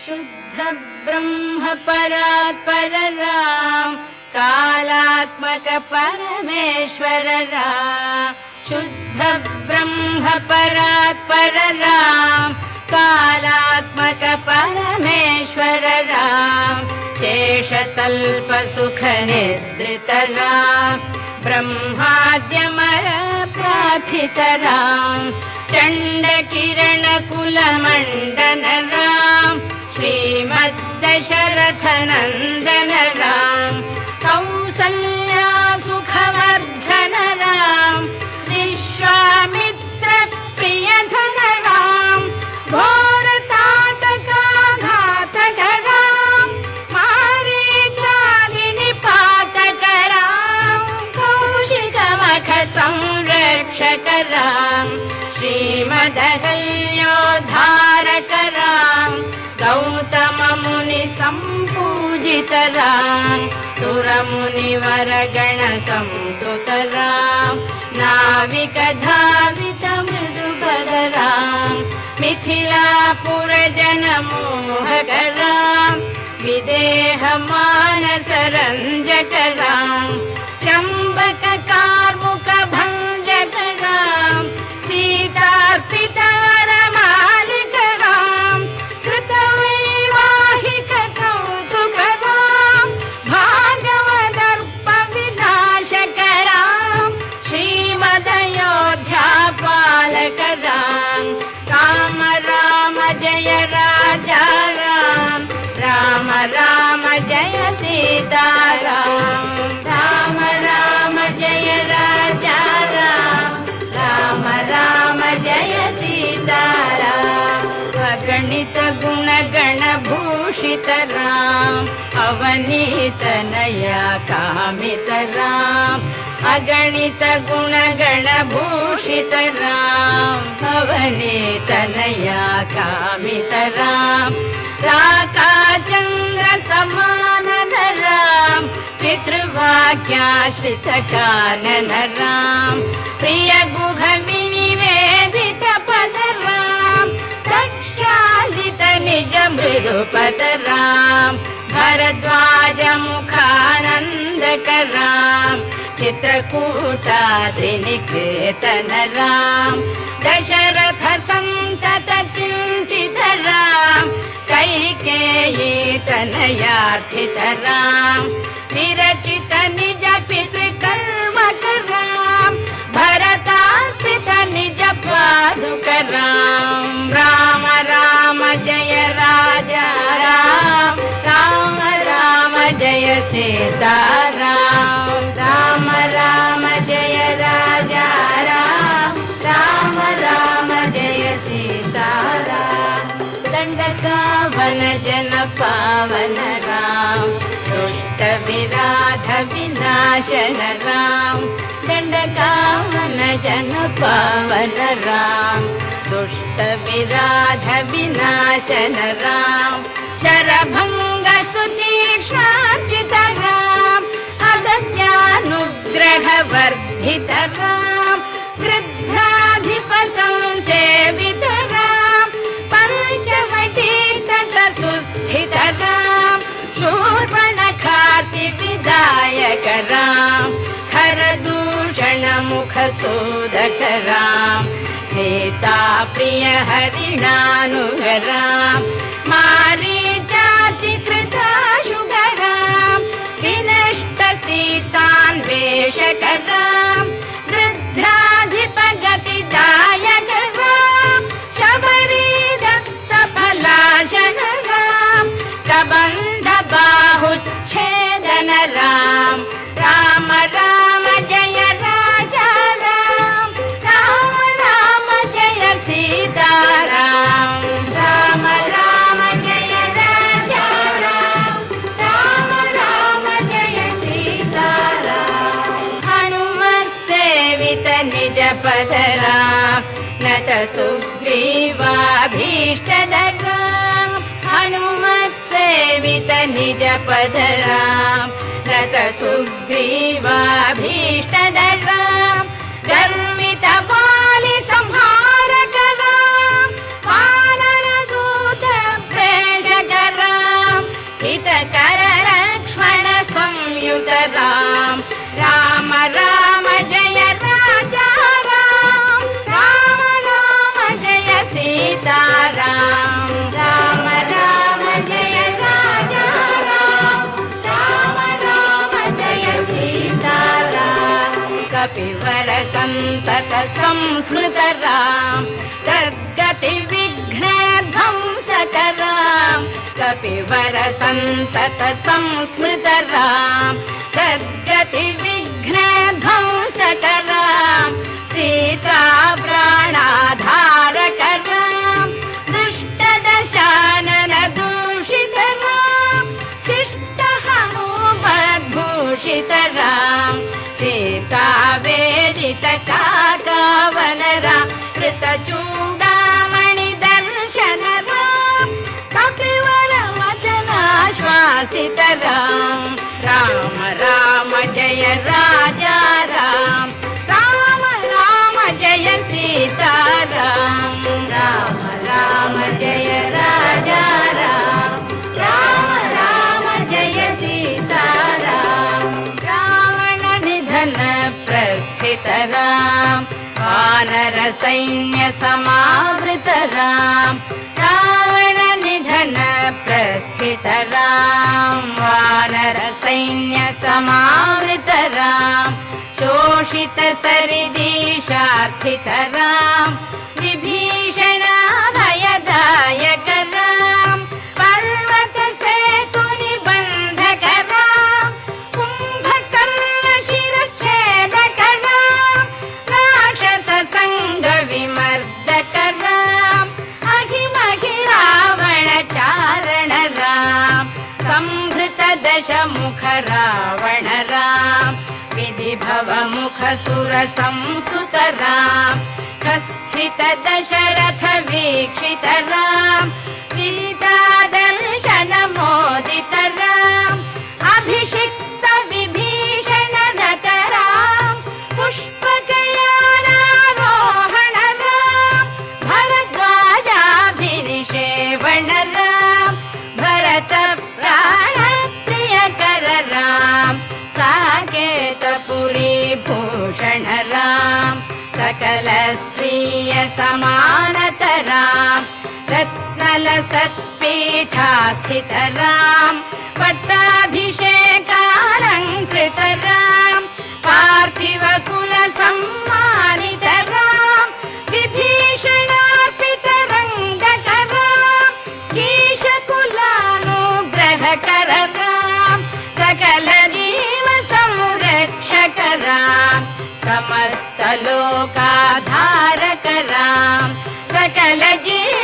शुद्ध ब्रह्म परात्पर राम कालात्मक परमेश्वर राम शुद्ध ब्रह्म परात्पर राम कालात्मक परमेश्वर राम शेषतल्प सुख निद्रित राम ब्रह्माद्यमर प्रार्थित राम चंड किरण कुल मंडन राम श्रीमद्दशरथ नंदन राम कौसल्या सुखवर्धन राम विश्वामित्र प्रियधन राम घोर ताटका घातक राम मारीचालिनि पातक राम कौशिक मख संरक्षक राम श्रीमदहल्योद्धारक राम गौतम मुनि संपूजित राम सुर मुनिवर गण संस्तुत राम नाविक धावित मृदुपद राम मिथिलापुर जन मोहक राम विदेह मानस रंजक राम त्र्यंबक कार्मुक भंजक राम सीतार्पित वरमालिक राम कृतवैवाहिक कौतुक राम भागवदर्प विनाशक राम श्रीमदयोध्या पालक राम राम राम जय राजा राम राम राम जय सीता राम राम राम जय राजा राम राम राम जय सीता राम अगणित गुण गण भूषित राम अवनीत नया कामित राम अगणित गुण गण भूषित राम अवनीत नया कामित राम राका चंद्र समान राम पितृवाक्याश्रित कानन राम प्रिय गुह निवेदित पद राम प्रक्षालित निज मृदुपद राम भरद्वाज मुखानंदक राम चित्रकूटाद्रिनिकेतन राम दशरथ संतत चिंतित राम कैकेयी तनयार्चित राम विरचित निज पितृकर्मक राम भरतार्पित निज पादुक राम राम राम जय राजा राम राम राम जय सीता राम राम राम जय राजा राम राम राम जय सीता राम दंडकावन जन पावन राम दुष्ट विराध विनाशन राम दंडकावन जन पावन राम दुष्ट विराध विनाशन राम शरभंग सुतीक्ष्णार्चित राम अगस्त्यानुग्रह वर्धित राम गृध्राधिप संसेवित राम पंचवटी तट सुस्थित राम शूर्पणखाति विधायक राम खरदूषण मुख सोदक राम सीता प्रिय हरिणानुग राम मारीचाति कृताशुग राम विनष्ट सीतान्वेषक राम गृध्राधिप गतिदायक राम शबरी दत्त पलाशन राम कबंध बाहुच्छेदन राम राम राम जय राजा राम राम राम जय सीता राम राम राम जय राजा राम राम राम जय सीता राम हनुमत सेवित निज पद राम नत सुग्रीवाभीष्टद राम हनुमत सेवित निज पद राम नत सुग्रीवाभीष्टद राम गर्वित वाली संहारक राम वानर दूत प्रेषक सन्तत संस्मृतरां तद्गति विघ्नध्वंसकरां कपिवर सन्तत संस्मृतरां तद्गति विघ्नध्वंसकरां सीता प्राणाधारकरां दुष्टदशानन दूषितरां शिष्टहनुमद्भूषितरां सीता वेदित काकावलरां कृतचूडामणि दर्शनरां कपिवर वचनाश्वासितरां राम राम जय राजा राम राम राम जय सीताराम राम राम जय राजा राम राम राम जय सीताराम रावण निधन प्रस्थितरां वानर सैन्य समावृतरां रावण निधन प्रस्थितरां वानर सैन्य समावृतरां शोषित सरिदीशार्थितरां विभीषणाभयदायकरां पर्वत सेतु निबन्धकरां कुम्भकर्ण शिरश्छेदकरां राक्षस संग विमर्दकरां अहिमहि रावण चारणरां संभृत दशमुख रावण राम विधिभव मुख सुर संस्तुतरां कस्थित दशरथ वीक्षितरां सीता दर्शन मोदितरां अभिषिक्त विभीषण रतरां पुष्पकयानारोहणरां भरद्वाजाभिनिषेवणरां भरत प्राणप्रियकररां साकेतपुरी भूषणरां सकल स्वीय समानतरां रत्नल सत्पीठास्थितरां पट्टाभिषेकालङ्कृतरां पार्थिव कुल सम्मानितरां विभीषणार्पितरङ्गकरां कीशकुलानुग्रहकररां सकल जीव संरक्षकरां समस्त लोकाधारकरां सकल जीव